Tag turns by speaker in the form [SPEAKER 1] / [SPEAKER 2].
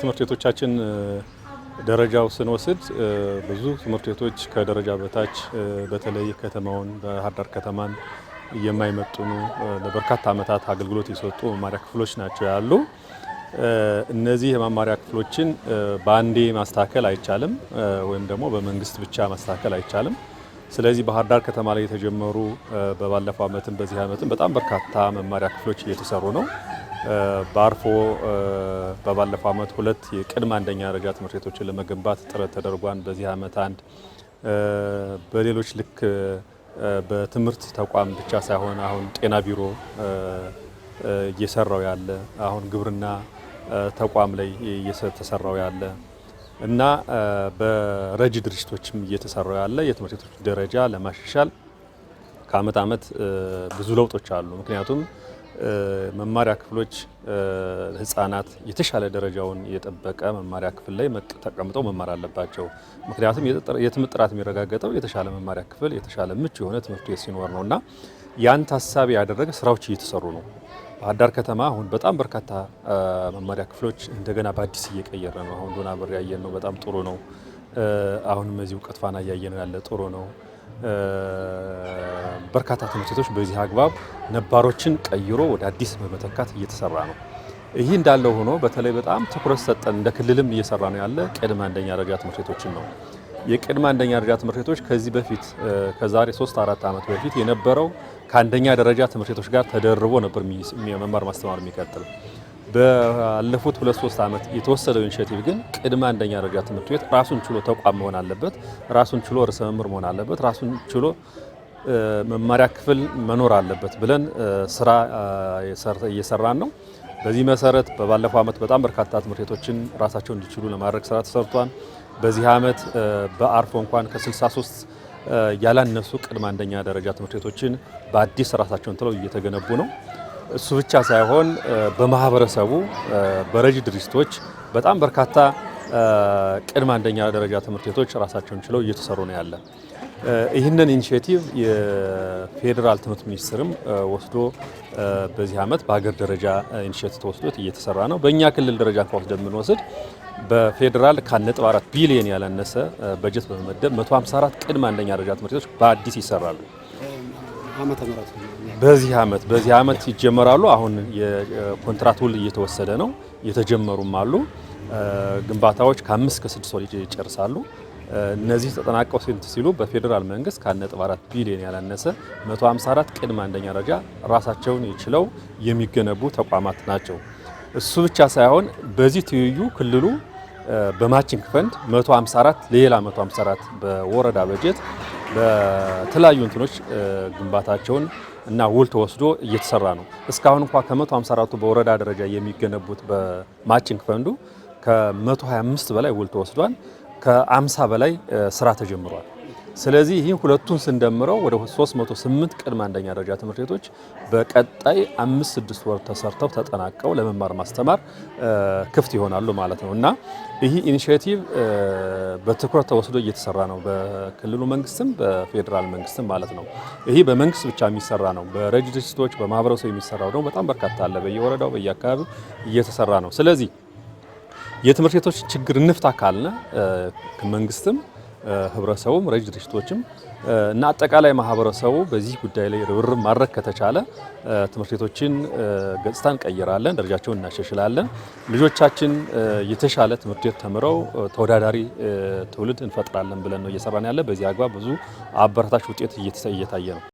[SPEAKER 1] የትምህርት ቤቶቻችን ደረጃው ስንወስድ ብዙ ትምህርት ቤቶች ከደረጃ በታች በተለይ ከተማውን ባህር ዳር ከተማን የማይመጥኑ ለበርካታ ዓመታት አገልግሎት የሰጡ መማሪያ ክፍሎች ናቸው ያሉ። እነዚህ የመማሪያ ክፍሎችን በአንዴ ማስተካከል አይቻልም፣ ወይም ደግሞ በመንግስት ብቻ ማስተካከል አይቻልም። ስለዚህ ባህር ዳር ከተማ ላይ የተጀመሩ በባለፈው ዓመትም በዚህ ዓመትም በጣም በርካታ መማሪያ ክፍሎች እየተሰሩ ነው። በአርፎ በባለፈው ዓመት 2 የቅድመ አንደኛ ደረጃ ትምህርት ቤቶችን ለመገንባት ጥረት ተደርጓል። በዚህ ዓመት አንድ በሌሎች ልክ በትምህርት ተቋም ብቻ ሳይሆን አሁን ጤና ቢሮ እየሰራው ያለ አሁን ግብርና ተቋም ላይ እየተሰራው ያለ እና በረጅ ድርጅቶችም እየተሰራው ያለ የትምህርት ቤቶች ደረጃ ለማሻሻል ከዓመት ዓመት ብዙ ለውጦች አሉ። ምክንያቱም መማሪያ ክፍሎች ህፃናት የተሻለ ደረጃውን የጠበቀ መማሪያ ክፍል ላይ ተቀምጠው መማር አለባቸው። ምክንያቱም የትምህርት ጥራት የሚረጋገጠው የተሻለ መማሪያ ክፍል የተሻለ ምቹ የሆነ ትምህርት ቤት ሲኖር ነውና ያን ታሳቢ ያደረገ ስራዎች እየተሰሩ ነው። ባህር ዳር ከተማ አሁን በጣም በርካታ መማሪያ ክፍሎች እንደገና በአዲስ እየቀየረ ነው። አሁን ዶና በር ያየን ነው፣ በጣም ጥሩ ነው። አሁንም እዚህ እውቀት ፋና እያየን ያለ ጥሩ ነው። በርካታ ትምህርት ቤቶች በዚህ አግባብ ነባሮችን ቀይሮ ወደ አዲስ በመተካት እየተሰራ ነው። ይህ እንዳለው ሆኖ በተለይ በጣም ትኩረት ሰጠን እንደ ክልልም እየሰራ ነው ያለ ቅድመ አንደኛ ደረጃ ትምህርት ቤቶችን ነው። የቅድመ አንደኛ ደረጃ ትምህርት ቤቶች ከዚህ በፊት ከዛሬ 3-4 ዓመት በፊት የነበረው ከአንደኛ ደረጃ ትምህርት ቤቶች ጋር ተደርቦ ነበር መማር ማስተማር የሚቀጥል። ባለፉት 2-3 ዓመት የተወሰደው ኢኒሼቲቭ ግን ቅድመ አንደኛ ደረጃ ትምህርት ቤት ራሱን ችሎ ተቋም መሆን አለበት፣ ራሱን ችሎ ርዕሰ መምህር መሆን አለበት፣ ራሱን ችሎ መማሪያ ክፍል መኖር አለበት ብለን ስራ እየሰራን ነው። በዚህ መሰረት በባለፈው ዓመት በጣም በርካታ ትምህርት ቤቶችን ራሳቸውን እንዲችሉ ለማድረግ ስራ ተሰርቷል። በዚህ ዓመት በአርፎ እንኳን ከ63 ያላነሱ ቅድመ አንደኛ ደረጃ ትምህርት ቤቶችን በአዲስ ራሳቸውን ጥለው እየተገነቡ ነው። እሱ ብቻ ሳይሆን በማህበረሰቡ በረጅ ድርጅቶች በጣም በርካታ ቅድመ አንደኛ ደረጃ ትምህርት ቤቶች ራሳቸውን ችለው እየተሰሩ ነው ያለ። ይህንን ኢኒሼቲቭ የፌዴራል ትምህርት ሚኒስቴርም ወስዶ በዚህ ዓመት በሀገር ደረጃ ኢኒሼቲቭ ተወስዶት እየተሰራ ነው። በእኛ ክልል ደረጃ እንኳን ወስደን ብንወስድ በፌዴራል ከ1.4 ቢሊዮን ያላነሰ በጀት በመመደብ 154 ቅድመ አንደኛ ደረጃ ትምህርት ቤቶች በአዲስ ይሰራሉ። በዚህ ዓመት ይጀመራሉ። አሁን የኮንትራት ውል እየተወሰደ ነው፣ የተጀመሩም አሉ። ግንባታዎች ከ5 እስከ 6 ወር ይጨርሳሉ። እነዚህ ተጠናቀው ሲሉ በፌዴራል መንግስት ከ1.4 ቢሊዮን ያላነሰ 154 ቅድመ አንደኛ ደረጃ ራሳቸውን ይችለው የሚገነቡ ተቋማት ናቸው። እሱ ብቻ ሳይሆን በዚህ ትይዩ ክልሉ በማቺንግ ፈንድ 154 ሌላ 154 በወረዳ በጀት በተለያዩ እንትኖች ግንባታቸውን እና ውል ተወስዶ እየተሰራ ነው። እስካሁን እንኳን ከ154ቱ በወረዳ ደረጃ የሚገነቡት በማቺንግ ፈንዱ ከ125 በላይ ውል ተወስዷል። ከ50 በላይ ስራ ተጀምሯል። ስለዚህ ይህን ሁለቱን ስንደምረው ወደ 308 ቅድመ አንደኛ ደረጃ ትምህርት ቤቶች በቀጣይ 5-6 ወር ተሰርተው ተጠናቀው ለመማር ማስተማር ክፍት ይሆናሉ ማለት ነው እና ይህ ኢኒሼቲቭ በትኩረት ተወስዶ እየተሰራ ነው፣ በክልሉ መንግስትም በፌዴራል መንግስትም ማለት ነው። ይህ በመንግስት ብቻ የሚሰራ ነው። በረጅ ድርጅቶች በማህበረሰቡ የሚሰራው ደግሞ በጣም በርካታ አለ። በየወረዳው በየአካባቢው እየተሰራ ነው። ስለዚህ የትምህርት ቤቶች ችግር እንፍታ ካልነ መንግስትም ህብረተሰቡም ረጅ ድርጅቶችም እና አጠቃላይ ማህበረሰቡ በዚህ ጉዳይ ላይ ርብርብ ማድረግ ከተቻለ ትምህርት ቤቶችን ገጽታ እንቀይራለን፣ ደረጃቸውን እናሻሽላለን። ልጆቻችን የተሻለ ትምህርት ቤት ተምረው ተወዳዳሪ ትውልድ እንፈጥራለን ብለን ነው እየሰራን ያለ። በዚህ አግባብ ብዙ አበረታች ውጤት እየታየ ነው።